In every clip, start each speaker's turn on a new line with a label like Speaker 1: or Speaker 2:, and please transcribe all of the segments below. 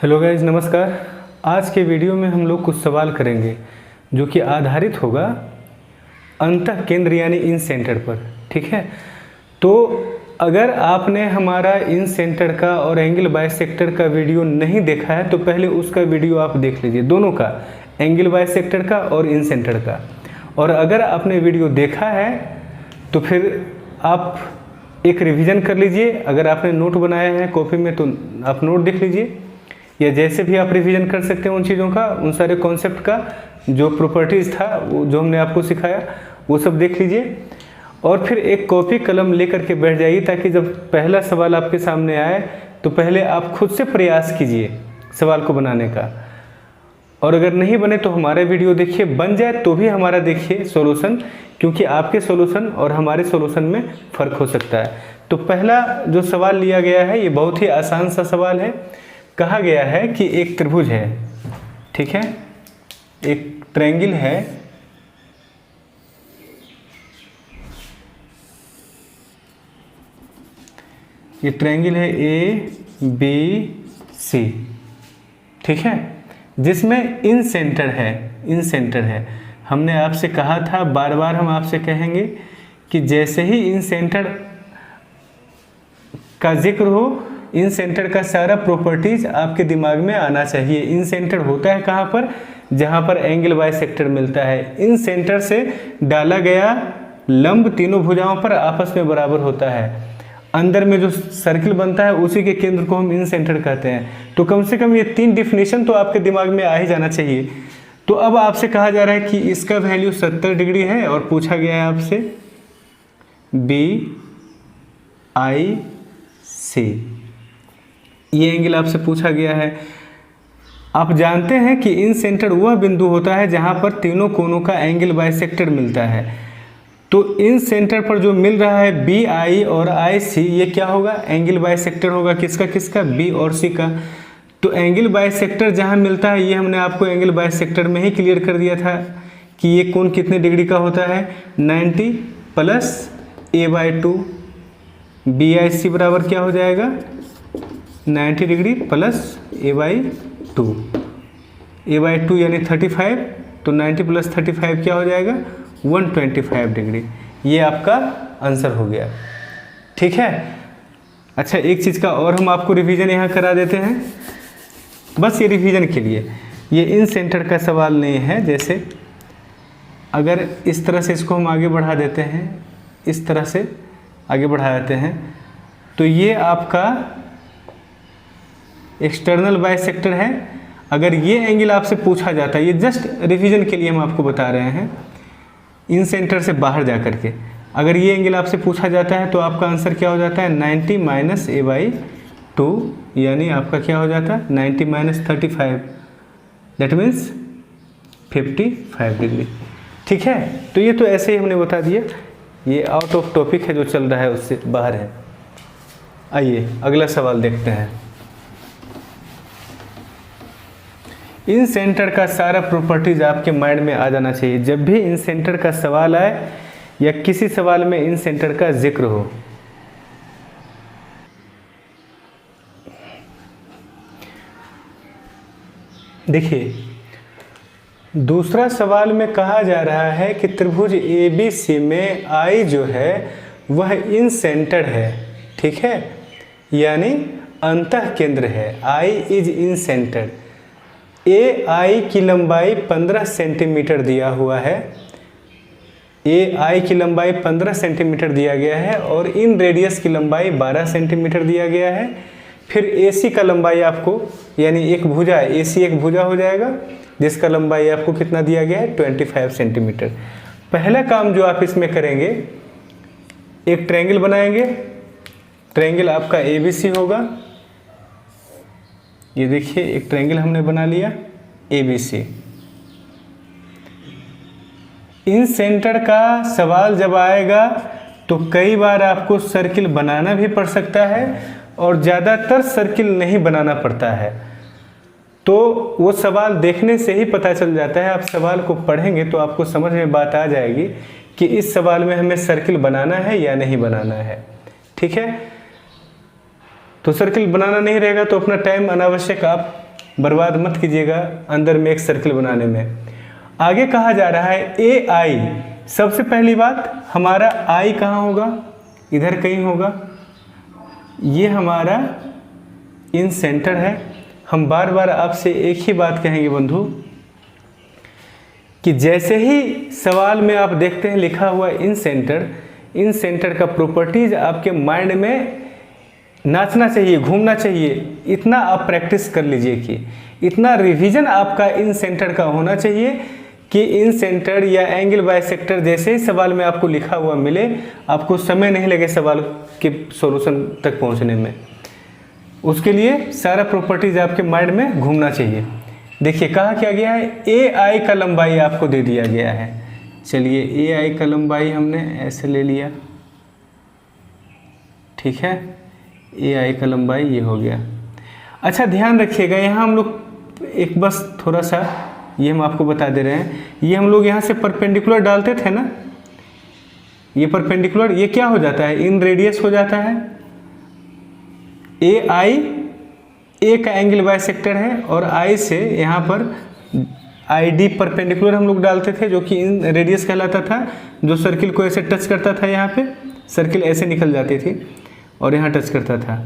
Speaker 1: Hello guys, नमस्कार। आज के वीडियो में हम लोग कुछ सवाल करेंगे जो कि आधारित होगा अंतः केंद्र यानी इन सेंटर पर। ठीक है, तो अगर आपने हमारा इन सेंटर का और एंगल बाइसेक्टर का वीडियो नहीं देखा है तो पहले उसका वीडियो आप देख लीजिए, दोनों का, एंगल बाइसेक्टर का और इन सेंटर का। और अगर आपने वीडियो देखा है तो फिर आप एक रिवीजन कर लीजिए। अगर आपने नोट बनाया है कॉपी में तो आप नोट देख लीजिए, या जैसे भी आप रिवीजन कर सकते हैं उन चीज़ों का, उन सारे कॉन्सेप्ट का, जो प्रॉपर्टीज़ था जो हमने आपको सिखाया वो सब देख लीजिए। और फिर एक कॉपी कलम लेकर के बैठ जाइए ताकि जब पहला सवाल आपके सामने आए तो पहले आप खुद से प्रयास कीजिए सवाल को बनाने का। और अगर नहीं बने तो हमारा वीडियो देखिए, बन जाए तो भी हमारा देखिए सॉल्यूशन, क्योंकि आपके सॉल्यूशन और हमारे सॉल्यूशन में फ़र्क हो सकता है। तो पहला जो सवाल लिया गया है ये बहुत ही आसान सा सवाल है। कहा गया है कि एक त्रिभुज है, ठीक है, एक ट्रायंगल है, ये ट्रायंगल है ABC, ठीक है, जिसमें इन सेंटर है। हमने आपसे कहा था, बार बार हम आपसे कहेंगे कि जैसे ही इन सेंटर का जिक्र हो, इन सेंटर का सारा प्रॉपर्टीज आपके दिमाग में आना चाहिए। इन सेंटर होता है कहाँ पर? जहाँ पर एंगल बाइसेक्टर मिलता है। इन सेंटर से डाला गया लंब तीनों भुजाओं पर आपस में बराबर होता है। अंदर में जो सर्किल बनता है उसी के केंद्र को हम इन सेंटर कहते हैं। तो कम से कम ये 3 डिफिनेशन तो आपके दिमाग में आ ही जाना चाहिए। तो अब आपसे कहा जा रहा है कि इसका वैल्यू 70 डिग्री है और पूछा गया है आपसे BIC, ये एंगल आपसे पूछा गया है। आप जानते हैं कि इन सेंटर वह बिंदु होता है जहां पर तीनों कोनों का एंगल बाइसेक्टर मिलता है। तो इन सेंटर पर जो मिल रहा है BI और IC, ये क्या होगा? एंगल बाइसेक्टर होगा। किसका? B और C का। तो एंगल बाइसेक्टर जहां मिलता है, ये हमने आपको एंगल बाइसेक्टर में ही क्लियर कर दिया था कि ये कोण कितने डिग्री का होता है, 90 प्लस A/2। BIC बराबर क्या हो जाएगा? 90 डिग्री प्लस A/2। A/2 यानी 35, तो 90 प्लस 35 क्या हो जाएगा? 125 डिग्री। ये आपका आंसर हो गया, ठीक है। अच्छा, एक चीज़ का और हम आपको रिवीजन यहाँ करा देते हैं, बस ये रिवीजन के लिए। ये इन सेंटर का सवाल नहीं है। जैसे अगर इस तरह से इसको हम आगे बढ़ा देते हैं, इस तरह से आगे बढ़ा देते हैं, तो ये आपका एक्सटर्नल बाइसेक्टर है। अगर ये एंगल आपसे पूछा जाता है, ये जस्ट रिवीजन के लिए हम आपको बता रहे हैं, इन सेंटर से बाहर जा कर के अगर ये एंगल आपसे पूछा जाता है तो आपका आंसर क्या हो जाता है? 90 माइनस A/2, यानी आपका क्या हो जाता है? 90 माइनस 35, दैट मीन्स 55 डिग्री, ठीक है। तो ये तो ऐसे ही हमने बता दिया, ये आउट ऑफ टॉपिक है, जो चल रहा है उससे बाहर है। आइए अगला सवाल देखते हैं। इन सेंटर का सारा प्रॉपर्टीज आपके माइंड में आ जाना चाहिए। जब भी इन सेंटर का सवाल आए या किसी सवाल में इन सेंटर का जिक्र हो, देखिए दूसरा सवाल में कहा जा रहा है कि त्रिभुज ABC में I जो है वह इन सेंटर है, ठीक है, यानी अंतः केंद्र है। I is in centre. AI की लंबाई 15 सेंटीमीटर दिया हुआ है। AI की लंबाई 15 सेंटीमीटर दिया गया है और इन रेडियस की लंबाई 12 सेंटीमीटर दिया गया है। फिर AC का लंबाई आपको, यानी एक भुजा, AC एक भुजा हो जाएगा जिसका लंबाई आपको कितना दिया गया है? 25 सेंटीमीटर। पहला काम जो आप इसमें करेंगे, एक ट्रायंगल बनाएंगे। ट्रायंगल आपका ABC होगा। ये देखिए एक ट्रायंगल हमने बना लिया ABC। इन सेंटर का सवाल जब आएगा तो कई बार आपको सर्किल बनाना भी पड़ सकता है और ज़्यादातर सर्किल नहीं बनाना पड़ता है। तो वो सवाल देखने से ही पता चल जाता है। आप सवाल को पढ़ेंगे तो आपको समझ में बात आ जाएगी कि इस सवाल में हमें सर्किल बनाना है या नहीं बनाना है, ठीक है। तो सर्किल बनाना नहीं रहेगा तो अपना टाइम अनावश्यक आप बर्बाद मत कीजिएगा अंदर में एक सर्किल बनाने में। आगे कहा जा रहा है ए आई। सबसे पहली बात, हमारा आई कहाँ होगा? इधर कहीं होगा। ये हमारा इन सेंटर है। हम बार बार आपसे एक ही बात कहेंगे बंधु कि जैसे ही सवाल में आप देखते हैं लिखा हुआ इन सेंटर का प्रॉपर्टीज आपके माइंड में नाचना चाहिए, घूमना चाहिए। इतना आप प्रैक्टिस कर लीजिए कि इतना रिवीजन आपका इन सेंटर का होना चाहिए कि इन सेंटर या एंगल बाइसेक्टर जैसे ही सवाल में आपको लिखा हुआ मिले, आपको समय नहीं लगे सवाल के सॉल्यूशन तक पहुंचने में। उसके लिए सारा प्रॉपर्टीज आपके माइंड में घूमना चाहिए। देखिए कहा क्या गया है, ए आई का लंबाई आपको दे दिया गया है। चलिए ए आई का लंबाई हमने ऐसे ले लिया, ठीक है। ए आई का लंबाई ये हो गया। अच्छा ध्यान रखिएगा, यहाँ हम लोग एक बस थोड़ा सा ये हम आपको बता दे रहे हैं, ये हम लोग यहाँ से परपेंडिकुलर डालते थे ना, ये परपेंडिकुलर ये क्या हो जाता है? इन रेडियस हो जाता है। ए आई ए का एंगल बाइसेक्टर है और आई से यहाँ पर आई डी परपेंडिकुलर हम लोग डालते थे जो कि इन रेडियस कहलाता था, जो सर्किल को ऐसे टच करता था। यहाँ पे सर्किल ऐसे निकल जाती थी और यहाँ टच करता था।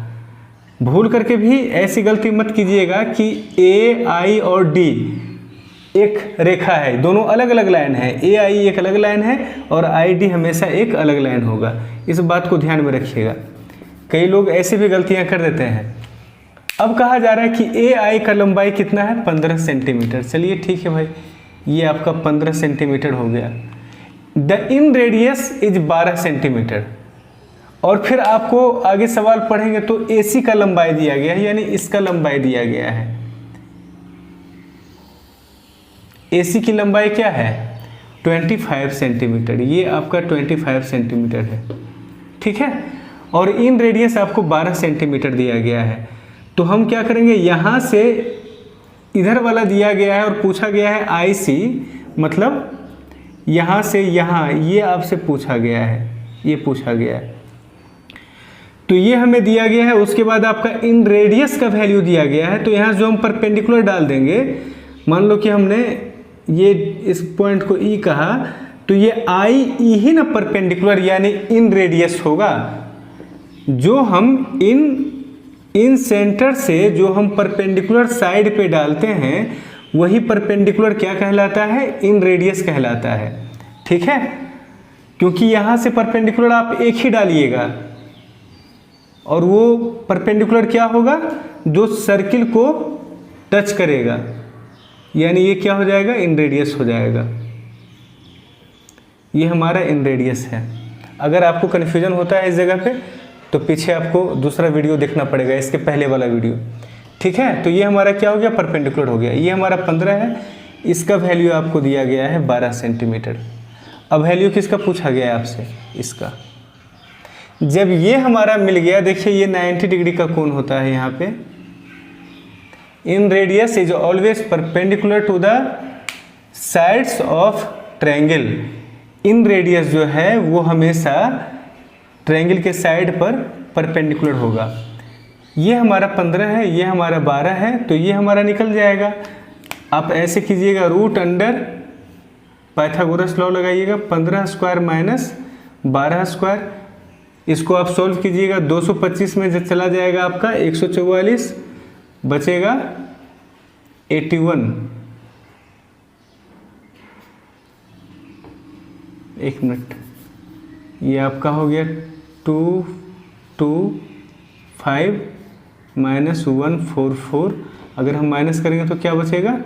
Speaker 1: भूल करके भी ऐसी गलती मत कीजिएगा कि ए आई और डी एक रेखा है, दोनों अलग अलग लाइन है। ए आई एक अलग लाइन है और आई डी हमेशा एक अलग लाइन होगा। इस बात को ध्यान में रखिएगा, कई लोग ऐसी भी गलतियां कर देते हैं। अब कहा जा रहा है कि ए आई का लंबाई कितना है? 15 सेंटीमीटर। चलिए ठीक है भाई, ये आपका 15 सेंटीमीटर हो गया। The in radius is 12 centimetre. और फिर आपको आगे सवाल पढ़ेंगे तो AC का लंबाई दिया गया है, यानी इसका लंबाई दिया गया है। AC की लंबाई क्या है? 25 सेंटीमीटर। ये आपका 25 सेंटीमीटर है, ठीक है। और इन रेडियस आपको 12 सेंटीमीटर दिया गया है। तो हम क्या करेंगे, यहाँ से इधर वाला दिया गया है और पूछा गया है IC, मतलब यहाँ से यहाँ, ये आपसे पूछा गया है, ये पूछा गया है। तो ये हमें दिया गया है। उसके बाद आपका इन रेडियस का वैल्यू दिया गया है। तो यहाँ जो हम परपेंडिकुलर डाल देंगे, मान लो कि हमने ये इस पॉइंट को E कहा, तो ये IE ही ना परपेंडिकुलर यानी इन रेडियस होगा। जो हम इन सेंटर से जो हम परपेंडिकुलर साइड पे डालते हैं वही परपेंडिकुलर क्या कहलाता है? इन रेडियस कहलाता है, ठीक है। क्योंकि यहाँ से परपेंडिकुलर आप एक ही डालिएगा और वो परपेंडिकुलर क्या होगा? जो सर्किल को टच करेगा, यानी ये क्या हो जाएगा? इन रेडियस हो जाएगा। ये हमारा इन रेडियस है। अगर आपको कन्फ्यूजन होता है इस जगह पे तो पीछे आपको दूसरा वीडियो देखना पड़ेगा, इसके पहले वाला वीडियो, ठीक है। तो ये हमारा क्या हो गया? परपेंडिकुलर हो गया। ये हमारा 15 है, इसका वैल्यू आपको दिया गया है 12 सेंटीमीटर। अब वैल्यू किसका पूछा गया है आपसे? इसका। जब ये हमारा मिल गया, देखिए ये 90 डिग्री का कोण होता है यहाँ पे। Inradius is always perpendicular to the sides of triangle. Inradius जो है वो हमेशा ट्रायंगल के साइड पर परपेंडिकुलर होगा। ये हमारा 15 है, ये हमारा 12 है, तो ये हमारा निकल जाएगा। आप ऐसे कीजिएगा, रूट अंडर पाइथागोरस लॉ लगाइएगा, 15 स्क्वायर माइनस 12 स्क्वायर। इसको आप सॉल्व कीजिएगा, 225 में जब चला जाएगा आपका 144, बचेगा 81। एक मिनट, ये आपका हो गया 225 माइनस 144। अगर हम माइनस करेंगे तो क्या बचेगा?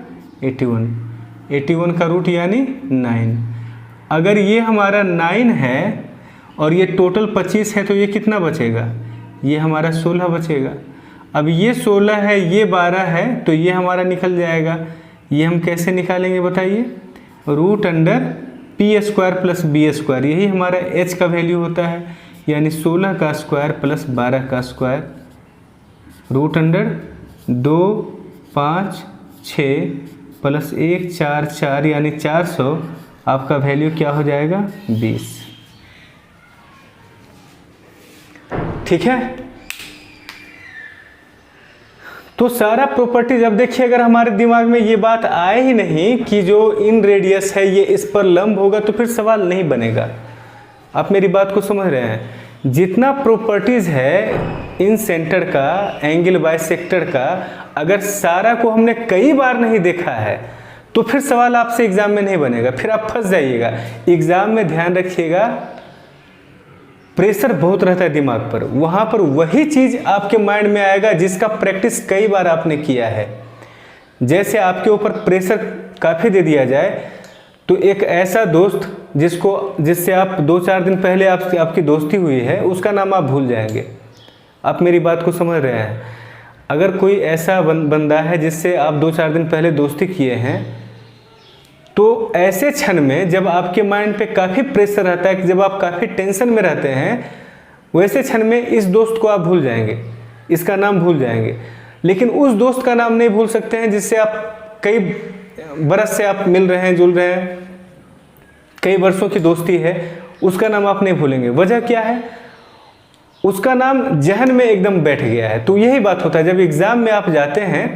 Speaker 1: 81। 81 का रूट यानी 9। अगर ये हमारा 9 है और ये टोटल 25 है तो ये कितना बचेगा? ये हमारा 16 बचेगा। अब ये 16 है, ये 12 है, तो ये हमारा निकल जाएगा। ये हम कैसे निकालेंगे बताइए? Root under P square plus B square, यही हमारा h का वैल्यू होता है, यानी 16 का स्क्वायर प्लस 12 का स्क्वायर। रूट अंडर 2 5 6 प्लस 1 4 4 यानी 400। आपका वैल्यू क्या हो जाएगा? 20, ठीक है। तो सारा प्रॉपर्टीज, अब देखिए अगर हमारे दिमाग में ये बात आए ही नहीं कि जो इन रेडियस है ये इस पर लंब होगा तो फिर सवाल नहीं बनेगा। आप मेरी बात को समझ रहे हैं? जितना प्रॉपर्टीज है इन सेंटर का, एंगल बाइसेक्टर का, अगर सारा को हमने कई बार नहीं देखा है तो फिर सवाल आपसे एग्जाम में नहीं बनेगा, फिर आप फंस जाइएगा। एग्जाम में ध्यान रखिएगा, प्रेशर बहुत रहता है दिमाग पर, वहाँ पर वही चीज़ आपके माइंड में आएगा जिसका प्रैक्टिस कई बार आपने किया है। जैसे आपके ऊपर प्रेशर काफ़ी दे दिया जाए तो एक ऐसा दोस्त जिससे आप 2-4 दिन पहले आपकी दोस्ती हुई है, उसका नाम आप भूल जाएंगे। आप मेरी बात को समझ रहे हैं? अगर कोई ऐसा बंदा है जिससे आप 2-4 दिन पहले दोस्ती किए हैं, तो ऐसे क्षण में जब आपके माइंड पे काफ़ी प्रेशर रहता है, कि जब आप काफ़ी टेंशन में रहते हैं, वैसे क्षण में इस दोस्त को आप भूल जाएंगे, इसका नाम भूल जाएंगे। लेकिन उस दोस्त का नाम नहीं भूल सकते हैं जिससे आप कई बरस से आप मिल रहे हैं, जुल रहे हैं, कई वर्षों की दोस्ती है, उसका नाम आप नहीं भूलेंगे। वजह क्या है? उसका नाम जहन में एकदम बैठ गया है। तो यही बात होता है, जब एग्ज़ाम में आप जाते हैं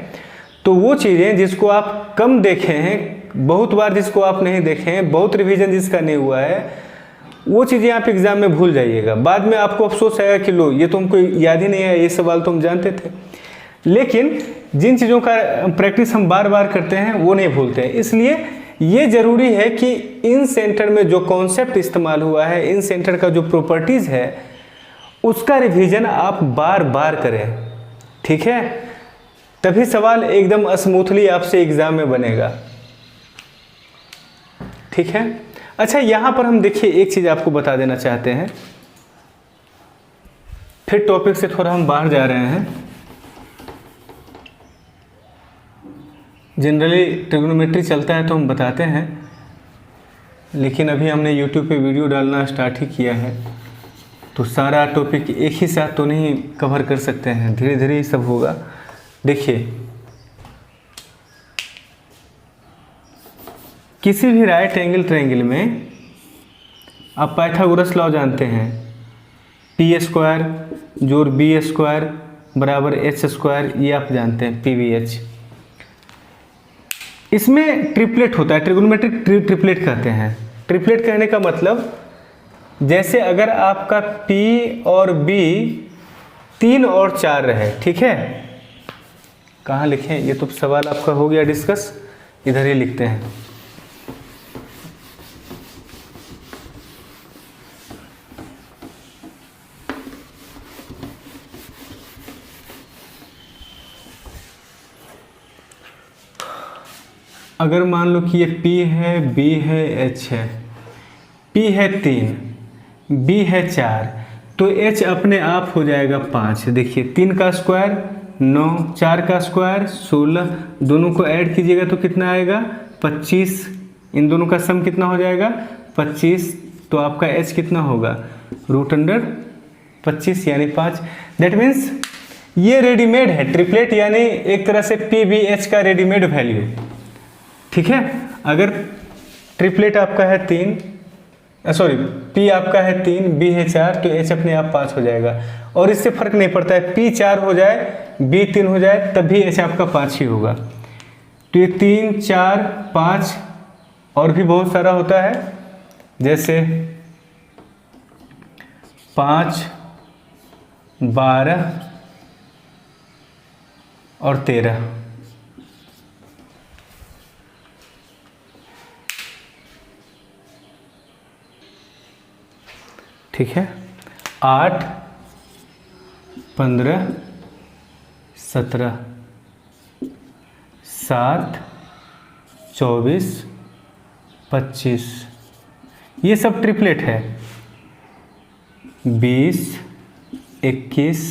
Speaker 1: तो वो चीज़ें जिसको आप कम देखे हैं, बहुत बार जिसको आप नहीं देखे हैं, बहुत रिवीजन जिसका नहीं हुआ है, वो चीज़ें आप एग्ज़ाम में भूल जाइएगा। बाद में आपको अफसोस आएगा कि लो, ये तो हमको याद ही नहीं है, ये सवाल तो हम जानते थे। लेकिन जिन चीज़ों का प्रैक्टिस हम बार बार करते हैं वो नहीं भूलते हैं। इसलिए ये ज़रूरी है कि इन सेंटर में जो कॉन्सेप्ट इस्तेमाल हुआ है, इन सेंटर का जो प्रॉपर्टीज़ है, उसका रिवीजन आप बार बार करें, ठीक है? तभी सवाल एकदम स्मूथली आपसे एग्ज़ाम में बनेगा, ठीक है? अच्छा, यहाँ पर हम देखिए एक चीज़ आपको बता देना चाहते हैं, फिर टॉपिक से थोड़ा हम बाहर जा रहे हैं। जनरली ट्रिग्नोमेट्री चलता है तो हम बताते हैं, लेकिन अभी हमने यूट्यूब पे वीडियो डालना स्टार्ट ही किया है, तो सारा टॉपिक एक ही साथ तो नहीं कवर कर सकते हैं, धीरे धीरे ही सब होगा। देखिए, किसी भी राइट एंगल ट्रायंगल में आप पाइथागोरस लॉ जानते हैं, p² जोड़ b² बराबर h², ये आप जानते हैं, pvh। इसमें ट्रिपलेट होता है, ट्रिगोनोमेट्रिक ट्रिपलेट कहते हैं। ट्रिपलेट कहने का मतलब, जैसे अगर आपका P और B 3 और 4 रहे, ठीक है? कहाँ लिखें? ये तो सवाल आपका हो गया डिस्कस, इधर ही लिखते हैं। अगर मान लो कि ये P है, B है, H है, P है 3, B है 4, तो H अपने आप हो जाएगा 5। देखिए, 3 का स्क्वायर 9, 4 का स्क्वायर 16, दोनों को ऐड कीजिएगा तो कितना आएगा? 25। इन दोनों का सम कितना हो जाएगा? 25। तो आपका H कितना होगा? √25 यानी 5। दैट मीन्स ये रेडीमेड है ट्रिपलेट, यानी एक तरह से PBH का रेडीमेड वैल्यू, ठीक है? अगर ट्रिपलेट आपका है 3, P आपका है 3, B है 4, तो H अपने आप 5 हो जाएगा। और इससे फर्क नहीं पड़ता है, P 4 हो जाए, B 3 हो जाए, तब भी H आपका 5 ही होगा। तो ये 3, 4, 5 और भी बहुत सारा होता है, जैसे 5, 12 और 13। ठीक है? 8, 15, 17, 7, 24, 25, ये सब ट्रिपलेट है। 20, 21,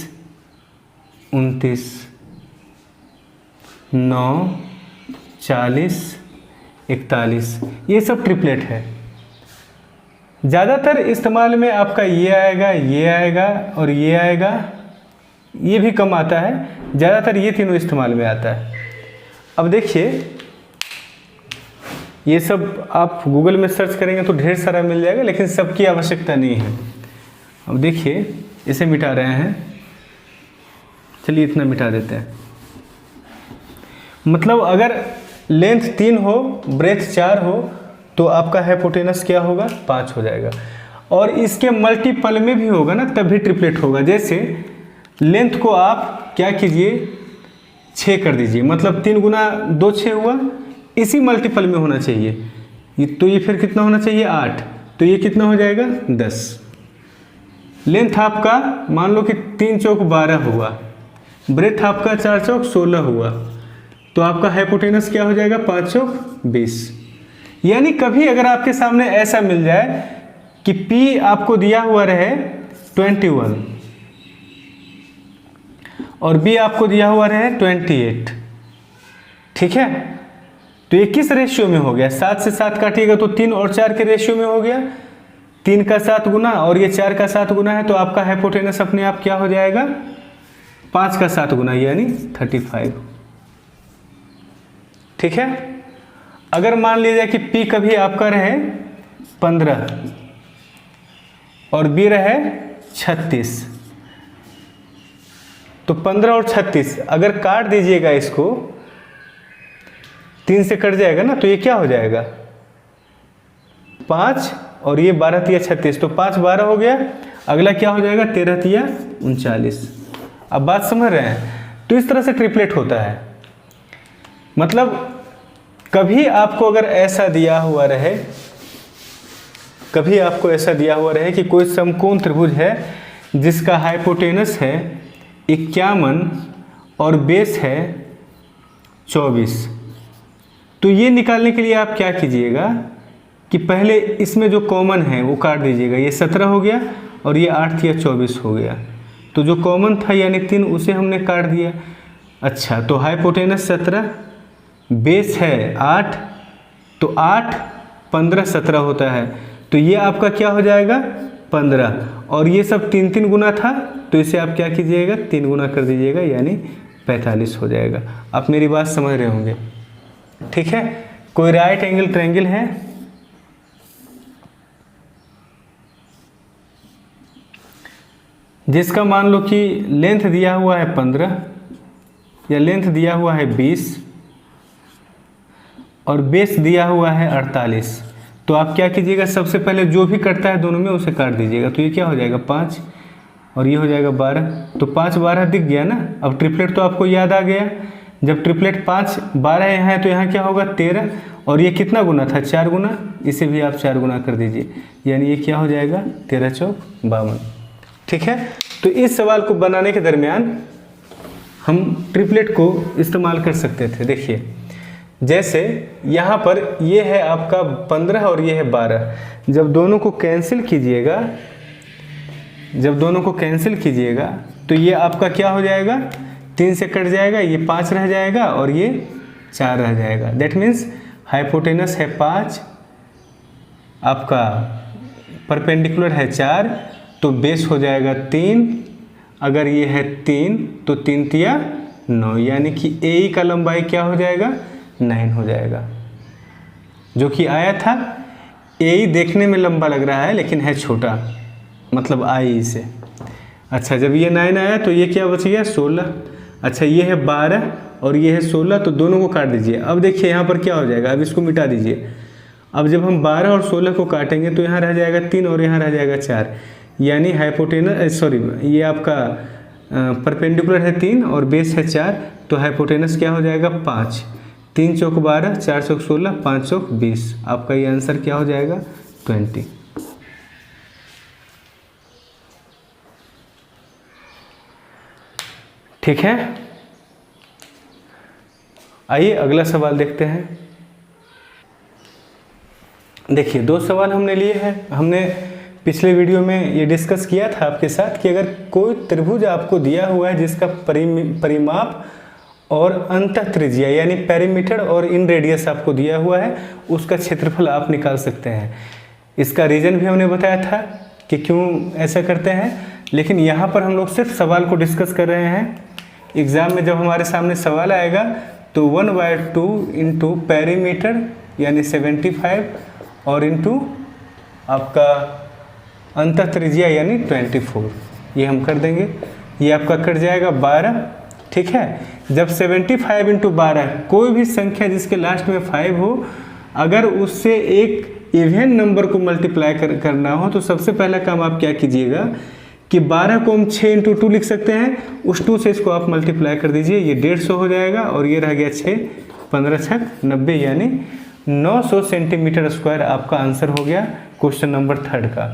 Speaker 1: 29, 9, 40, 41, ये सब ट्रिपलेट है। ज़्यादातर इस्तेमाल में आपका ये आएगा, ये आएगा और ये आएगा, ये भी कम आता है, ज़्यादातर ये तीनों इस्तेमाल में आता है। अब देखिए, ये सब आप गूगल में सर्च करेंगे तो ढेर सारा मिल जाएगा, लेकिन सबकी आवश्यकता नहीं है। अब देखिए, इसे मिटा रहे हैं, चलिए इतना मिटा देते हैं। मतलब अगर लेंथ 3 हो, ब्रेथ 4 हो, तो आपका हाइपोटेनस क्या होगा? 5 हो जाएगा। और इसके मल्टीपल में भी होगा ना, तब भी ट्रिपलेट होगा। जैसे लेंथ को आप क्या कीजिए, 6 कर दीजिए, मतलब 3 गुना 2 6 हुआ, इसी मल्टीपल में होना चाहिए। तो ये फिर कितना होना चाहिए? 8। तो ये कितना हो जाएगा? 10। लेंथ आपका मान लो कि 3 चौक 12 हुआ, ब्रेथ आपका 4 चौक 16 हुआ, तो आपका हाइपोटेनस क्या हो जाएगा? 5 चौक 20। यानी कभी अगर आपके सामने ऐसा मिल जाए कि P आपको दिया हुआ रहे 21 और B आपको दिया हुआ रहे 28, ठीक है, तो ये किस रेशियो में हो गया? 7 से 7 काटिएगा तो 3 और 4 के रेशियो में हो गया। 3 का 7 गुना और ये 4 का 7 गुना है, तो आपका हाइपोटेनस अपने आप क्या हो जाएगा? 5 का 7 गुना यानी 35, ठीक है। अगर मान लीजिए कि P कभी आपका रहे 15 और B रहे 36, तो 15 और 36 अगर काट दीजिएगा, इसको 3 से कट जाएगा ना, तो ये क्या हो जाएगा? 5 और ये 12 तिया 36, तो 5 12 हो गया। अगला क्या हो जाएगा? 13 तिया 39। अब बात समझ रहे हैं? तो इस तरह से ट्रिपलेट होता है। मतलब कभी आपको अगर ऐसा दिया हुआ रहे, कभी आपको ऐसा दिया हुआ रहे कि कोई समकोण त्रिभुज है जिसका हाइपोटेनस है 51 और बेस है 24, तो ये निकालने के लिए आप क्या कीजिएगा कि पहले इसमें जो कॉमन है वो काट दीजिएगा। ये 17 हो गया और ये 8 या 24 हो गया, तो जो कॉमन था यानी 3 उसे हमने काट दिया। अच्छा, तो हाइपोटेनस 17, बेस है 8, तो 8 15 17 होता है, तो ये आपका क्या हो जाएगा? 15। और ये सब 3 3 गुना था, तो इसे आप क्या कीजिएगा? 3 गुना कर दीजिएगा, यानी 45 हो जाएगा। आप मेरी बात समझ रहे होंगे, ठीक है। कोई राइट एंगल ट्रायंगल है? जिसका मान लो कि लेंथ दिया हुआ है 15 या लेंथ दिया हुआ है 20 और बेस दिया हुआ है 48, तो आप क्या कीजिएगा? सबसे पहले जो भी कटता है दोनों में उसे काट दीजिएगा। तो ये क्या हो जाएगा? 5 और ये हो जाएगा 12, तो 5 12 दिख गया ना। अब ट्रिपलेट तो आपको याद आ गया। जब ट्रिपलेट 5 12 यहाँ है तो यहाँ क्या होगा? 13, और ये कितना गुना था? 4 गुना, इसे भी आप 4 गुना कर दीजिए, यानी ये क्या हो जाएगा? 13 चौक 52, ठीक है। तो इस सवाल को बनाने के दरमियान हम ट्रिपलेट को इस्तेमाल कर सकते थे। देखिए, जैसे यहाँ पर ये है आपका 15 और ये है 12, जब दोनों को कैंसिल कीजिएगा, जब दोनों को कैंसिल कीजिएगा तो ये आपका क्या हो जाएगा? 3 से कट जाएगा, ये 5 रह जाएगा और ये 4 रह जाएगा। दैट मीन्स हाइपोटेनस है 5, आपका परपेंडिकुलर है 4, तो बेस हो जाएगा 3। अगर ये है 3 तो 3 तिया 9, यानी कि AE का लंबाई क्या हो जाएगा? 9 हो जाएगा। जो कि आया था AE देखने में लंबा लग रहा है लेकिन है छोटा, मतलब IE से। अच्छा, जब ये 9 आया तो ये क्या बच गया? 16। अच्छा, ये है 12 और ये है 16, तो दोनों को काट दीजिए। अब देखिए यहाँ पर क्या हो जाएगा, अब इसको मिटा दीजिए। अब जब हम 12 और 16 को काटेंगे तो यहाँ रह जाएगा 3 और यहाँ रह जाएगा 4, यानी हाइपोटेनस ये आपका परपेंडिकुलर है 3 और बेस है 4, तो हाइपोटेनस क्या हो जाएगा? 5। 3 चौक 12, 4 चौक 16, 5 चौक 20। आपका ये आंसर क्या हो जाएगा? 20। ठीक है, आइए अगला सवाल देखते हैं। देखिए, 2 सवाल हमने लिए हैं। हमने पिछले वीडियो में ये डिस्कस किया था आपके साथ कि अगर कोई त्रिभुज आपको दिया हुआ है जिसका परिमाप और अंतः त्रिज्या यानी पेरीमीटर और इन रेडियस आपको दिया हुआ है, उसका क्षेत्रफल आप निकाल सकते हैं। इसका रीज़न भी हमने बताया था कि क्यों ऐसा करते हैं, लेकिन यहाँ पर हम लोग सिर्फ सवाल को डिस्कस कर रहे हैं। एग्ज़ाम में जब हमारे सामने सवाल आएगा तो 1/2 इंटू पेरीमीटर यानी 75 और इंटू आपका अंतः त्रिज्या यानी 24, ये हम कर देंगे। ये आपका कट जाएगा 12, ठीक है। जब 75 इंटू 12 कोई भी संख्या जिसके लास्ट में 5 हो, अगर उससे एक इवन नंबर को मल्टीप्लाई करना हो तो सबसे पहला काम आप क्या कीजिएगा कि 12 को हम 6 इंटू 2 लिख सकते हैं, उस 2 से इसको आप मल्टीप्लाई कर दीजिए, ये 150 हो जाएगा और ये रह गया 6, 15 छक 90 यानी 900 सेंटीमीटर स्क्वायर आपका आंसर हो गया क्वेश्चन नंबर 3 का।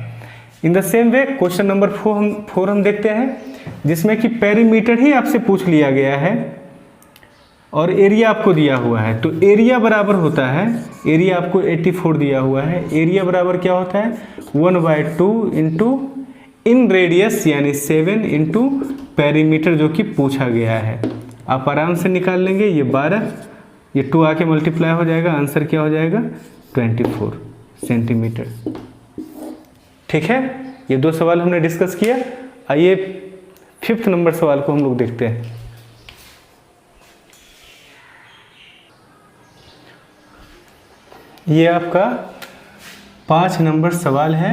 Speaker 1: In the same way question number 4 हम देखते हैं, जिसमें कि पेरीमीटर ही आपसे पूछ लिया गया है और एरिया आपको दिया हुआ है। तो एरिया बराबर होता है, एरिया आपको 84 दिया हुआ है, एरिया बराबर क्या होता है 1/2 इंटू इन रेडियस यानी 7 इंटू पेरीमीटर जो कि पूछा गया है। आप आराम से निकाल लेंगे, ये 12, ये 2 आके मल्टीप्लाई हो जाएगा, आंसर क्या हो जाएगा 24 सेंटीमीटर। ठीक है, ये 2 सवाल हमने डिस्कस किया। आइए 5th नंबर सवाल को हम लोग देखते हैं। ये आपका 5 नंबर सवाल है।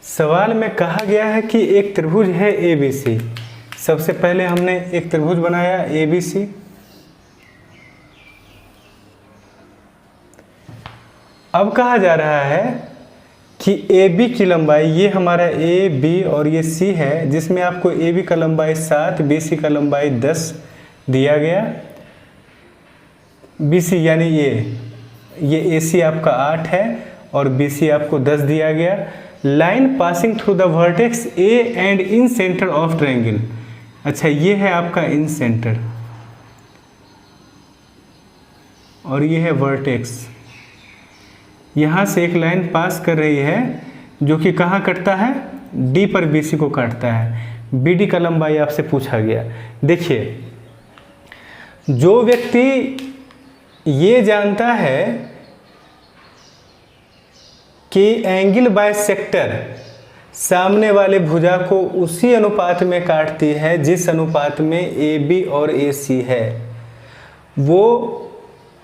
Speaker 1: सवाल में कहा गया है कि एक त्रिभुज है ABC। सबसे पहले हमने एक त्रिभुज बनाया ABC, अब कहा जा रहा है कि AB की लंबाई, ये हमारा AB और ये C है, जिसमें आपको AB का लंबाई 7, BC का लंबाई 10 दिया गया। BC यानी ये AC आपका 8 है और BC आपको 10 दिया गया। Line passing through the vertex A and in centre of triangle. अच्छा, ये है आपका इन सेंटर और ये है वर्टेक्स। यहाँ से एक लाइन पास कर रही है जो कि कहाँ कटता है, D पर BC को काटता है। BD का लंबाई आपसे पूछा गया। देखिए, जो व्यक्ति ये जानता है कि एंगल बाइसेक्टर सामने वाले भुजा को उसी अनुपात में काटती है जिस अनुपात में AB और AC है, वो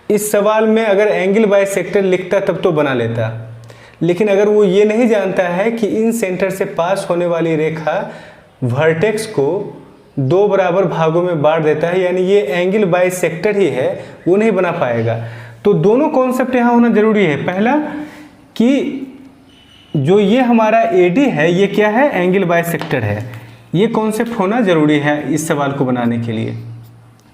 Speaker 1: इस सवाल में अगर एंगल बाइसेक्टर लिखता तब तो बना लेता। लेकिन अगर वो ये नहीं जानता है कि इन सेंटर से पास होने वाली रेखा वर्टेक्स को 2 बराबर भागों में बांट देता है, यानी ये एंगल बाइसेक्टर ही है, वो नहीं बना पाएगा। तो दोनों कॉन्सेप्ट यहाँ होना जरूरी है। पहला कि जो ये हमारा AD है, ये क्या है, एंगल बाइसेक्टर है। ये कॉन्सेप्ट होना जरूरी है इस सवाल को बनाने के लिए।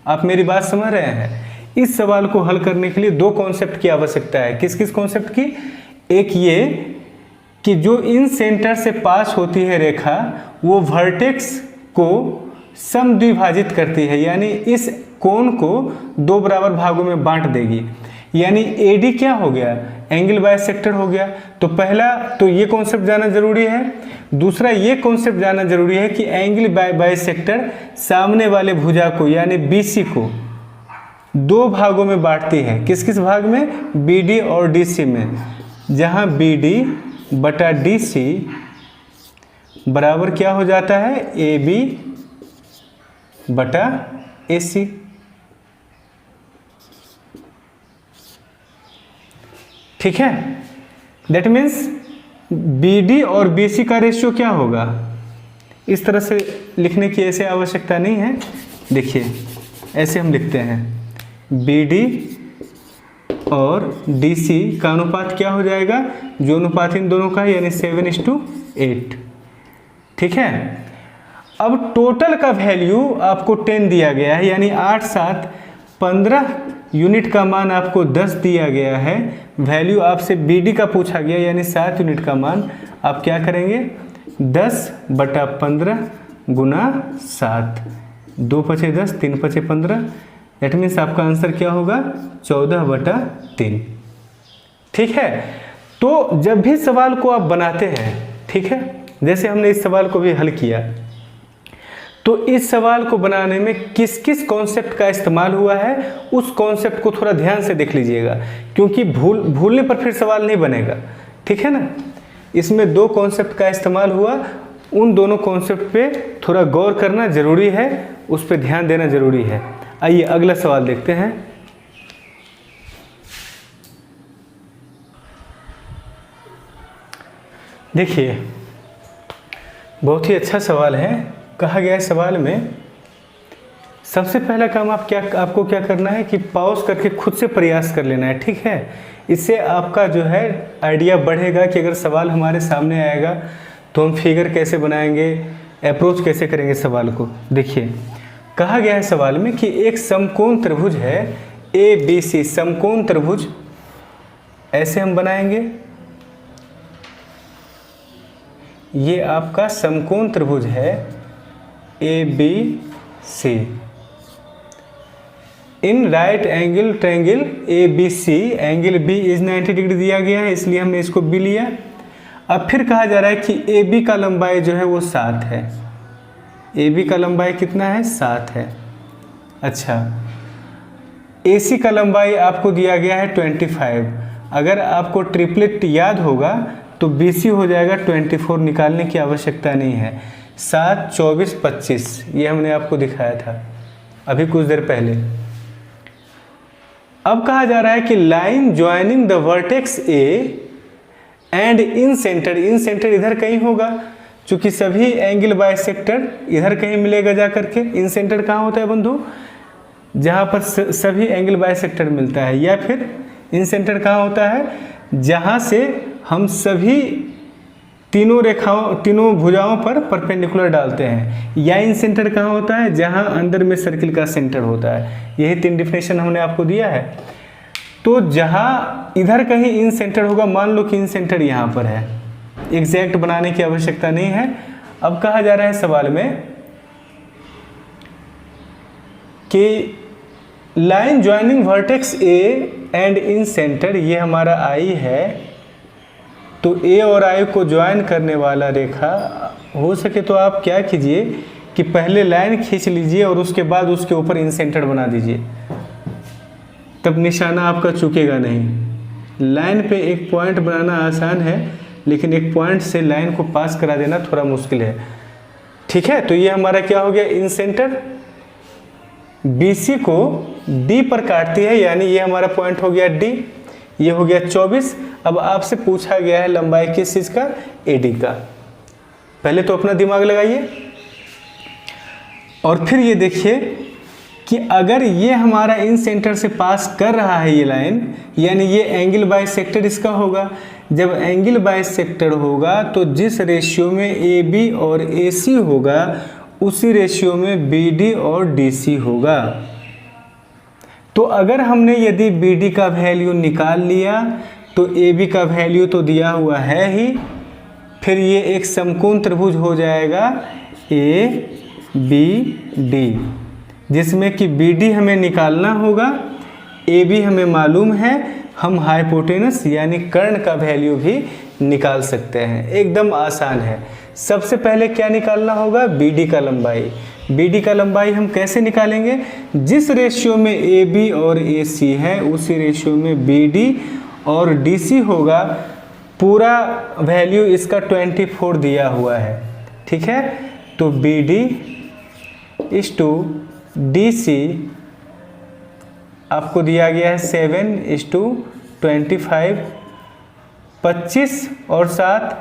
Speaker 1: आप मेरी बात समझ रहे हैं? इस सवाल को हल करने के लिए 2 कॉन्सेप्ट की आवश्यकता है। किस किस कॉन्सेप्ट की? एक ये कि जो इन सेंटर से पास होती है रेखा, वो वर्टेक्स को समद्विभाजित करती है, यानी इस कोण को 2 बराबर भागों में बांट देगी। यानी AD क्या हो गया, एंगल बाइसेक्टर हो गया। तो पहला तो ये कॉन्सेप्ट जाना जरूरी है। दूसरा ये कॉन्सेप्ट जाना जरूरी है कि एंगल बाइसेक्टर सामने वाले भुजा को यानी BC को 2 भागों में बांटती है। किस किस भाग में? BD और DC में, जहां BD बटा DC बराबर क्या हो जाता है, AB बटा AC। ठीक है, दैट मीन्स BD और BC का रेशियो क्या होगा, इस तरह से लिखने की ऐसे आवश्यकता नहीं है। देखिए, ऐसे हम लिखते हैं, BD और DC का अनुपात क्या हो जाएगा, जो अनुपात इन दोनों का है, यानी 7:8। ठीक है, अब टोटल का वैल्यू आपको 10 दिया गया है, यानी 8, 7, 15 यूनिट का मान आपको 10 दिया गया है। वैल्यू आपसे BD का पूछा गया, यानी 7 यूनिट का मान आप क्या करेंगे, 10/15 गुना 7, 2 पचे 10, 3 पचे 15। दैट मीन्स आपका आंसर क्या होगा, 14/3। ठीक है, तो जब भी सवाल को आप बनाते हैं, ठीक है, जैसे हमने इस सवाल को भी हल किया, तो इस सवाल को बनाने में किस किस कॉन्सेप्ट का इस्तेमाल हुआ है, उस कॉन्सेप्ट को थोड़ा ध्यान से देख लीजिएगा, क्योंकि भूलने पर फिर सवाल नहीं बनेगा। ठीक है ना, इसमें 2 कॉन्सेप्ट का इस्तेमाल हुआ, उन दोनों कॉन्सेप्ट पे थोड़ा गौर करना जरूरी है, उस पर ध्यान देना जरूरी है। आइए अगला सवाल देखते हैं। देखिए, बहुत ही अच्छा सवाल है। कहा गया है सवाल में, सबसे पहला काम आपको क्या करना है कि पॉज करके खुद से प्रयास कर लेना है, ठीक है। इससे आपका जो है आइडिया बढ़ेगा कि अगर सवाल हमारे सामने आएगा तो हम फिगर कैसे बनाएंगे, अप्रोच कैसे करेंगे सवाल को। देखिए कहा गया है सवाल में कि एक समकोण त्रिभुज है ABC, समकोण त्रिभुज ऐसे हम बनाएंगे। ये आपका समकोण त्रिभुज है ABC। In right angle triangle ABC, angle B is 90 degree दिया गया है, इसलिए हमने इसको B लिया। अब फिर कहा जा रहा है कि AB का लंबाई जो है वो 7 है। AB का लंबाई कितना है? 7 है। अच्छा, AC का लंबाई आपको दिया गया है 25। अगर आपको ट्रिपलेट याद होगा तो BC हो जाएगा 24, निकालने की आवश्यकता नहीं है। 7, 24, 25 ये हमने आपको दिखाया था अभी कुछ देर पहले। अब कहा जा रहा है कि line joining the vertex A and in centre, in centre इधर कहीं होगा, क्योंकि सभी एंगल बाइसेक्टर इधर कहीं मिलेगा जा करके। इन सेंटर कहाँ होता है बंधु? जहाँ पर सभी एंगल बाइसेक्टर मिलता है। या फिर इन सेंटर कहाँ होता है? जहाँ से हम सभी तीनों भुजाओं पर परपेंडिकुलर डालते हैं। या इन सेंटर कहाँ होता है? जहाँ अंदर में सर्किल का सेंटर होता है। यही 3 डिफिनेशन हमने आपको दिया है। तो जहाँ इधर कहीं इन सेंटर होगा, मान लो कि इन सेंटर यहाँ पर है, एग्जैक्ट बनाने की आवश्यकता नहीं है। अब कहा जा रहा है सवाल में कि line joining vertex A and in centre, ये हमारा I है, तो A और I को ज्वाइन करने वाला रेखा, हो सके तो आप क्या कीजिए कि पहले लाइन खींच लीजिए और उसके बाद उसके ऊपर इन सेंटर बना दीजिए, तब निशाना आपका चूकेगा नहीं। लाइन पे एक पॉइंट बनाना आसान है, लेकिन एक पॉइंट से लाइन को पास करा देना थोड़ा मुश्किल है, ठीक है। तो ये हमारा क्या हो गया? इन सेंटर BC को D पर काटती है, यानी ये हमारा पॉइंट हो गया D, ये हो गया 24। अब आपसे पूछा गया है लंबाई किस चीज़ का? AD का। पहले तो अपना दिमाग लगाइए और फिर ये देखिए कि अगर ये हमारा इन सेंटर से पास कर रहा है ये लाइन, यानी ये एंगल बाइसेक्टर इसका होगा। जब एंगल बाइसेक्टर होगा तो जिस रेशियो में AB और AC होगा उसी रेशियो में BD और DC होगा। तो अगर हमने यदि BD का वैल्यू निकाल लिया तो AB का वैल्यू तो दिया हुआ है ही, फिर ये एक समकोण त्रिभुज हो जाएगा ABD, जिसमें कि BD हमें निकालना होगा, AB हमें मालूम है, हम हाइपोटेनस यानी कर्ण का वैल्यू भी निकाल सकते हैं। एकदम आसान है। सबसे पहले क्या निकालना होगा? BD का लंबाई। BD का लंबाई हम कैसे निकालेंगे? जिस रेशियो में AB और AC है उसी रेशियो में BD और DC होगा। पूरा वैल्यू इसका 24 दिया हुआ है, ठीक है। तो BD इस टू DC आपको दिया गया है 7:25, 25 और 7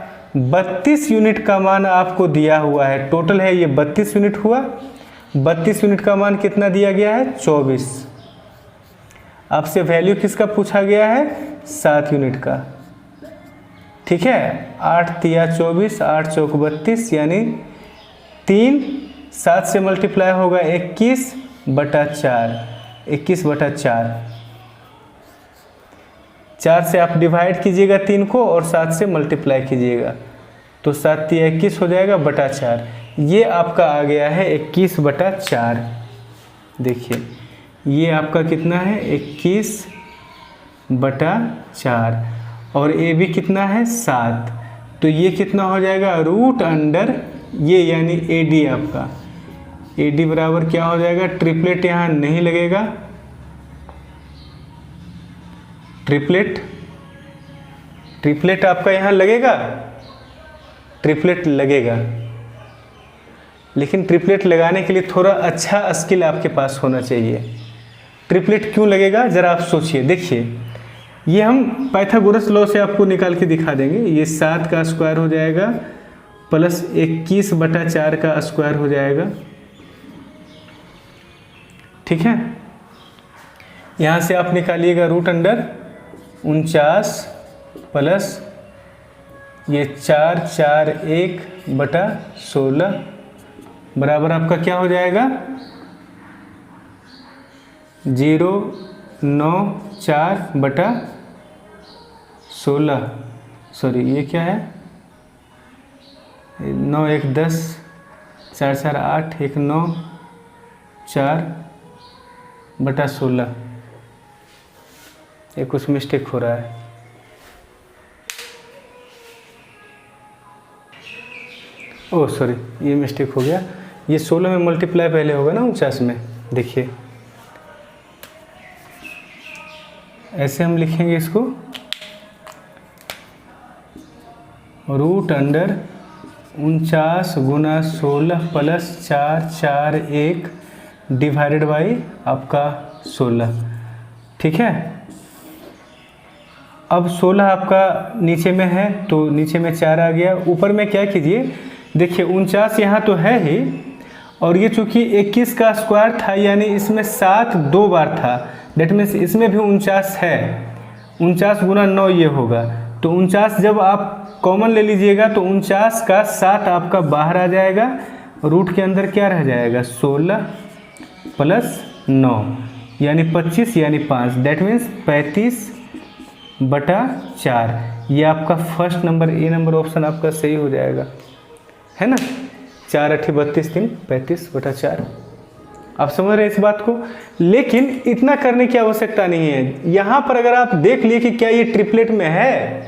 Speaker 1: 32 यूनिट का मान आपको दिया हुआ है। टोटल है ये 32 यूनिट हुआ। 32 यूनिट का मान कितना दिया गया है? 24। आपसे वैल्यू किसका पूछा गया है? 7 यूनिट का, ठीक है। 8 तिया 24, 8 चौक 32, यानी 3 7 से मल्टीप्लाई होगा 21/4, 21/4। 4 से आप डिवाइड कीजिएगा 3 को और 7 से मल्टीप्लाई कीजिएगा, तो 7 तिया 21 हो जाएगा बटा 4। ये आपका आ गया है 21/4। देखिए ये आपका कितना है? 21/4 और AB कितना है? 7। तो ये कितना हो जाएगा? √, ये यानी AD आपका, AD बराबर क्या हो जाएगा? ट्रिपलेट यहाँ नहीं लगेगा, ट्रिपलेट आपका यहाँ लगेगा, ट्रिपलेट लगेगा, लेकिन ट्रिपलेट लगाने के लिए थोड़ा अच्छा स्किल आपके पास होना चाहिए। ट्रिपलेट क्यों लगेगा ज़रा आप सोचिए। देखिए ये हम पाइथागोरस लॉ से आपको निकाल के दिखा देंगे। ये 7 का स्क्वायर हो जाएगा प्लस 21/4 का स्क्वायर हो जाएगा, ठीक है। यहाँ से आप निकालिएगा रूट अंडर 49 प्लस ये 4 4 1/16 बराबर आपका क्या हो जाएगा 094/16। सॉरी ये क्या है 9 1 10 4 4 8 1 9 4/16। ये कुछ मिस्टेक हो रहा है। ओह सॉरी ये मिस्टेक हो गया, ये 16 में मल्टीप्लाई पहले होगा ना 49 में। देखिए ऐसे हम लिखेंगे इसको रूट अंडर 49 गुना 16 प्लस 4 4 1 डिवाइडेड बाई आपका 16। ठीक है। अब 16 आपका नीचे में है तो नीचे में 4 आ गया। ऊपर में क्या कीजिए, देखिए 49 यहाँ तो है ही, और ये चूँकि 21 का स्क्वायर था यानी इसमें 7 2 बार था, डेट मीन्स इसमें भी 49 है। 49 गुना 9 ये होगा, तो 49 जब आप कॉमन ले लीजिएगा तो 49 का 7 आपका बाहर आ जाएगा, रूट के अंदर क्या रह जाएगा 16 प्लस 9 यानी 25 यानी 5, डेट मीन्स 35/4। ये आपका first number A number option आपका सही हो जाएगा, है ना। 4 8 32 3 35/4। आप समझ रहे हैं इस बात को। लेकिन इतना करने की आवश्यकता नहीं है। यहाँ पर अगर आप देख लिए कि क्या ये ट्रिपलेट में है,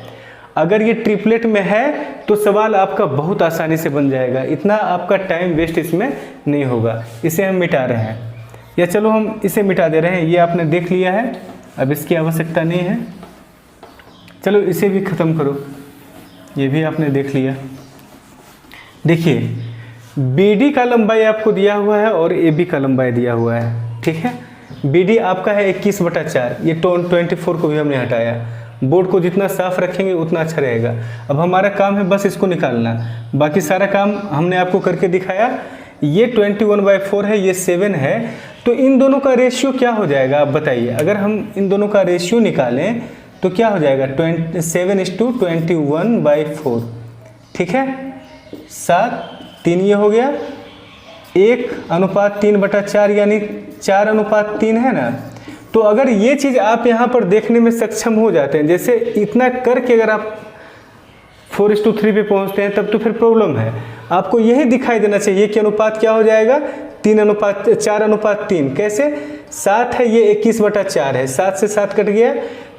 Speaker 1: अगर ये ट्रिपलेट में है तो सवाल आपका बहुत आसानी से बन जाएगा, इतना आपका टाइम वेस्ट इसमें नहीं होगा। इसे हम मिटा रहे हैं, या चलो हम इसे मिटा दे रहे हैं। ये आपने देख लिया है, अब इसकी आवश्यकता नहीं है। चलो इसे भी ख़त्म करो, ये भी आपने देख लिया। देखिए BD का लंबाई आपको दिया हुआ है और AB का लंबाई दिया हुआ है। ठीक है। BD आपका है 21/4, ये 24 को भी हमने हटाया। बोर्ड को जितना साफ रखेंगे उतना अच्छा रहेगा। अब हमारा काम है बस इसको निकालना, बाकी सारा काम हमने आपको करके दिखाया। ये 21/4 है, ये 7 है, तो इन दोनों का रेशियो क्या हो जाएगा आप बताइए। अगर हम इन दोनों का रेशियो निकालें तो क्या हो जाएगा 7:21/4। ठीक है। 7 3 ये हो गया, 1:3/4 यानी 4:3 है ना। तो अगर ये चीज़ आप यहाँ पर देखने में सक्षम हो जाते हैं, जैसे इतना करके अगर आप 4:3 पे पहुँचते हैं तब तो फिर प्रॉब्लम है। आपको यही दिखाई देना चाहिए कि अनुपात क्या हो जाएगा 4:3। कैसे 7 है ये 21/4 है, 7 से 7 कट गया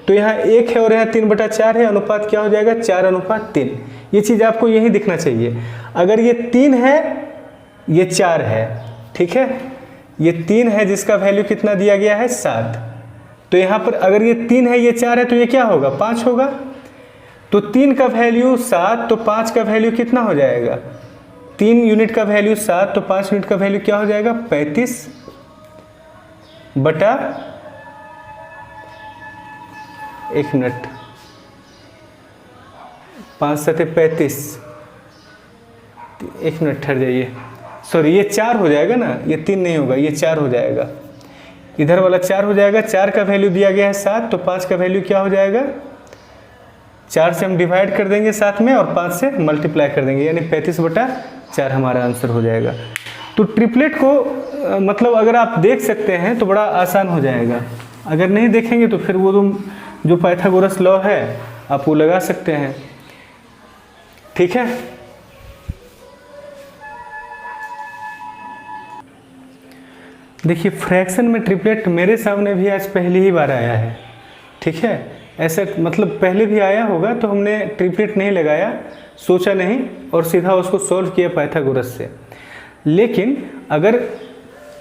Speaker 1: तो यहाँ 1 है और यहाँ 3/4 है, अनुपात क्या हो जाएगा 4:3। ये चीज़ आपको यही दिखना चाहिए। अगर ये 3 है ये 4 है, ठीक है, ये 3 है जिसका वैल्यू कितना दिया गया है 7, तो यहाँ पर अगर ये 3 है ये 4 है तो ये क्या होगा 5 होगा। तो 3 का वैल्यू 7 तो 5 का वैल्यू कितना हो जाएगा, 3 यूनिट का वैल्यू 7 तो 5 यूनिट का वैल्यू क्या हो जाएगा 35 बटा 1 मिनट 5 7 35, 1 मिनट ठहर जाइए, सॉरी ये 4 हो जाएगा ना, ये 3 नहीं होगा, ये 4 हो जाएगा, इधर वाला 4 हो जाएगा। 4 का वैल्यू दिया गया है 7 तो 5 का वैल्यू क्या हो जाएगा, 4 से हम डिवाइड कर देंगे साथ में और 5 से मल्टीप्लाई कर देंगे, यानी 35/4 हमारा आंसर हो जाएगा। तो ट्रिपलेट को मतलब अगर आप देख सकते हैं तो बड़ा आसान हो जाएगा, अगर नहीं देखेंगे तो फिर वो जो पाइथागोरस लॉ है आप वो लगा सकते हैं। ठीक है। देखिए फ्रैक्शन में ट्रिपलेट मेरे सामने भी आज पहली ही बार आया है। ठीक है, ऐसा मतलब पहले भी आया होगा तो हमने ट्रिपलेट नहीं लगाया, सोचा नहीं और सीधा उसको सॉल्व किया पाइथागोरस से। लेकिन अगर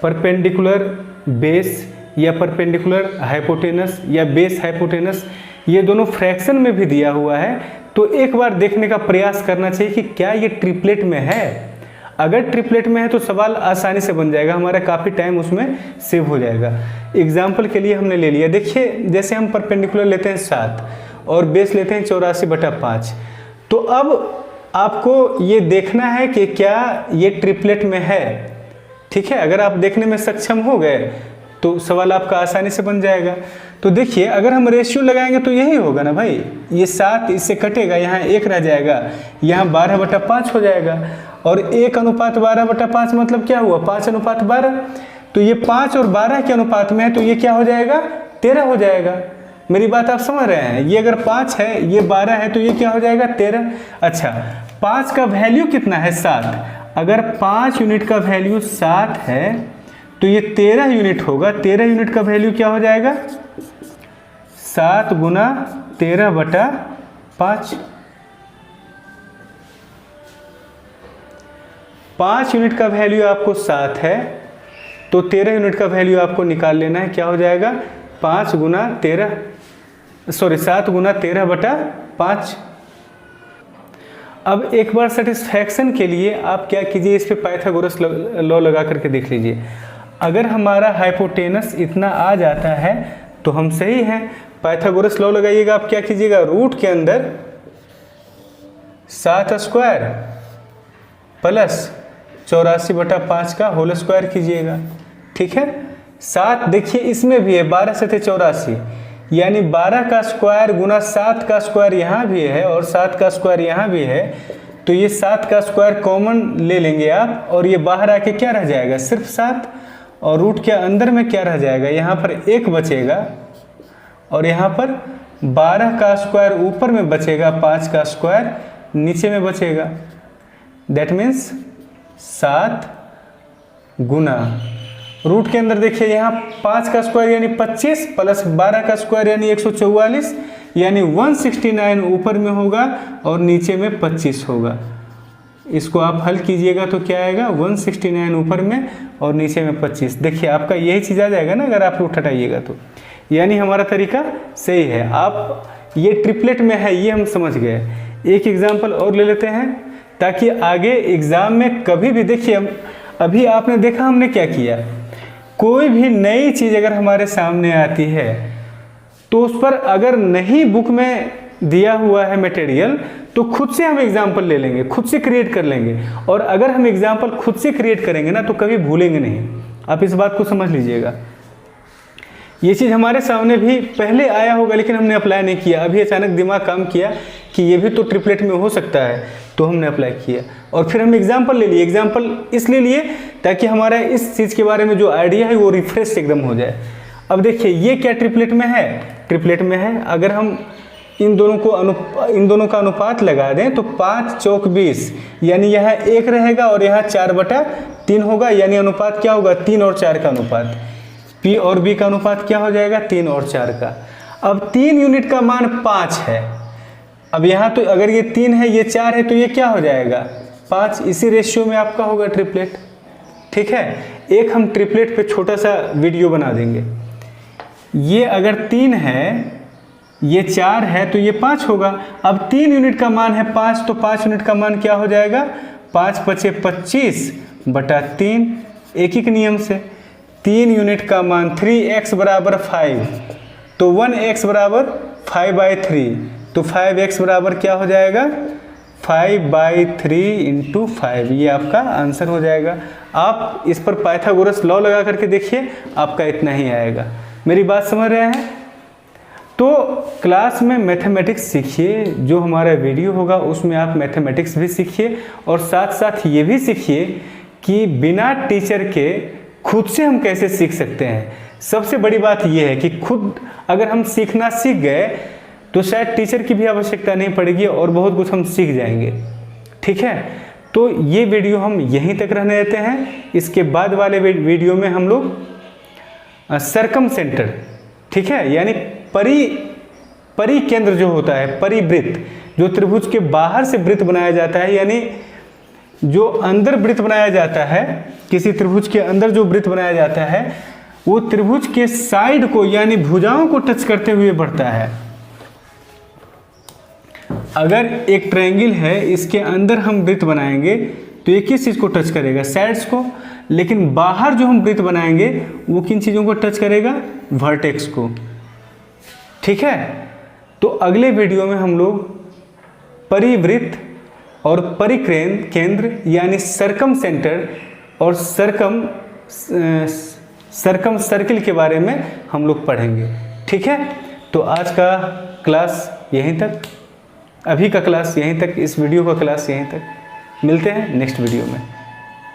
Speaker 1: परपेंडिकुलर बेस या परपेंडिकुलर हाइपोटेनस या बेस हाइपोटेनस ये दोनों फ्रैक्शन में भी दिया हुआ है तो एक बार देखने का प्रयास करना चाहिए कि क्या ये ट्रिपलेट में है। अगर ट्रिपलेट में है तो सवाल आसानी से बन जाएगा, हमारा काफ़ी टाइम उसमें सेव हो जाएगा। एग्जाम्पल के लिए हमने ले लिया, देखिए जैसे हम परपेंडिकुलर लेते हैं 7 और बेस लेते हैं 84/5, तो अब आपको ये देखना है कि क्या ये ट्रिपलेट में है। ठीक है, अगर आप देखने में सक्षम हो गए तो सवाल आपका आसानी से बन जाएगा। तो देखिए अगर हम रेशियो लगाएंगे तो यही होगा ना भाई, ये 7 इससे कटेगा, यहाँ 1 रह जाएगा, यहाँ 12/5 हो जाएगा, और 1:12/5 मतलब क्या हुआ, 5:12। तो ये 5 और 12 के अनुपात में है, तो ये क्या हो जाएगा, 13 हो जाएगा। मेरी बात आप समझ रहे हैं, ये अगर 5 है, ये 12 है, तो ये क्या हो जाएगा, 13। अच्छा 5 का वैल्यू कितना है, 7। अगर 5 यूनिट का वैल्यू 7 है तो ये 13 यूनिट होगा। 13 यूनिट का वैल्यू क्या हो जाएगा, 7 गुना 13/5। 5 यूनिट का वैल्यू आपको 7 है, तो 13 यूनिट का वैल्यू आपको निकाल लेना है। क्या हो जाएगा, 7 गुना 13/5। अब एक बार सेटिस्फैक्शन के लिए आप क्या कीजिए, इस पे पाइथागोरस लॉ लगा करके देख लीजिए। अगर हमारा हाइपोटेनस इतना आ जाता है तो हम सही हैं। पाइथागोरस लॉ लगाइएगा, आप क्या कीजिएगा, रूट के अंदर 7² प्लस 84/5 का होल स्क्वायर कीजिएगा। ठीक है, 7 देखिए इसमें भी है, 12 से थे 84, यानी 12 का स्क्वायर गुना 7 का स्क्वायर यहाँ भी है और 7 का स्क्वायर यहाँ भी है, तो ये 7 का स्क्वायर कॉमन ले लेंगे आप, और ये बाहर आके क्या रह जाएगा, सिर्फ 7, और रूट के अंदर में क्या रह जाएगा, यहाँ पर 1 बचेगा, और यहाँ पर 12 का स्क्वायर ऊपर में बचेगा, 5 का स्क्वायर नीचे में बचेगा। दैट मीन्स 7 गुना रूट के अंदर देखिए यहाँ 5 का स्क्वायर यानी 25 प्लस 12 का स्क्वायर यानी 144, यानी 169 ऊपर में होगा और नीचे में 25 होगा। इसको आप हल कीजिएगा तो क्या आएगा, 169 ऊपर में और नीचे में 25। देखिए आपका यही चीज़ आ जाएगा ना अगर आप रूट हटाइएगा तो, यानी हमारा तरीका सही है। आप ये ट्रिपलेट में है ये हम समझ गए। एक एग्जाम्पल और ले लेते हैं ताकि आगे एग्ज़ाम में कभी भी, देखिए अभी आपने देखा हमने क्या किया, कोई भी नई चीज़ अगर हमारे सामने आती है तो उस पर अगर नहीं बुक में दिया हुआ है मटेरियल तो खुद से हम एग्जाम्पल ले लेंगे, खुद से क्रिएट कर लेंगे। और अगर हम एग्जाम्पल खुद से क्रिएट करेंगे ना तो कभी भूलेंगे नहीं। आप इस बात को समझ लीजिएगा। ये चीज़ हमारे सामने भी पहले आया होगा लेकिन हमने अप्लाई नहीं किया, अभी अचानक दिमाग काम किया कि ये भी तो ट्रिपलेट में हो सकता है, तो हमने अप्लाई किया और फिर हम एग्जाम्पल ले लिए। एग्जाम्पल इसलिए लिए ताकि हमारा इस चीज़ के बारे में जो आइडिया है वो रिफ्रेश एकदम हो जाए। अब देखिए ये क्या ट्रिपलेट में है, ट्रिपलेट में है। अगर हम इन दोनों का अनुपात लगा दें तो 5 चौक 20, यानी यहाँ 1 रहेगा और यहाँ 4/3 होगा, यानी अनुपात क्या होगा, 3 और 4 का अनुपात। P और B का अनुपात क्या हो जाएगा, 3 और 4 का। अब 3 यूनिट का मान 5 है। अब यहाँ तो अगर ये 3 है ये 4 है तो ये क्या हो जाएगा, 5। इसी रेशियो में आपका होगा ट्रिपलेट। ठीक है, एक हम ट्रिपलेट पे छोटा सा वीडियो बना देंगे। ये अगर 3 है, ये 4 है तो ये 5 होगा। अब 3 यूनिट का मान है 5, तो 5 यूनिट का मान क्या हो जाएगा, 5 × 5 = 25/3। एक ही नियम से 3 यूनिट का मान 3x = 5, तो 1x = 5/3, तो 5x बराबर क्या हो जाएगा, 5/3 × 5। ये आपका आंसर हो जाएगा। आप इस पर पाइथागोरस लॉ लगा करके देखिए, आपका इतना ही आएगा। मेरी बात समझ रहे हैं? तो क्लास में मैथमेटिक्स सीखिए, जो हमारा वीडियो होगा उसमें आप मैथमेटिक्स भी सीखिए और साथ साथ ये भी सीखिए कि बिना टीचर के खुद से हम कैसे सीख सकते हैं। सबसे बड़ी बात यह है कि खुद अगर हम सीखना सीख गए तो शायद टीचर की भी आवश्यकता नहीं पड़ेगी और बहुत कुछ हम सीख जाएंगे। ठीक है, तो ये वीडियो हम यहीं तक रहने देते हैं। इसके बाद वाले वीडियो में हम लोग सरकम सेंटर, ठीक है, यानी परिकेंद्र जो होता है, परिवृत्त, जो त्रिभुज के बाहर से वृत्त बनाया जाता है, यानी जो अंदर वृत्त बनाया जाता है, किसी त्रिभुज के अंदर जो वृत्त बनाया जाता है वो त्रिभुज के साइड को यानी भुजाओं को टच करते हुए बढ़ता है। अगर एक ट्रायंगल है, इसके अंदर हम वृत्त बनाएंगे तो ये किस चीज़ को टच करेगा, साइड्स को। लेकिन बाहर जो हम वृत्त बनाएंगे वो किन चीज़ों को टच करेगा, वर्टेक्स को। ठीक है, तो अगले वीडियो में हम लोग परिवृत्त और परिकेंद्र यानी सरकम सेंटर और सरकम सर्कम सर्किल के बारे में हम लोग पढ़ेंगे। ठीक है, तो आज का क्लास यहीं तक, अभी का क्लास यहीं तक, इस वीडियो का क्लास यहीं तक। मिलते हैं नेक्स्ट वीडियो में।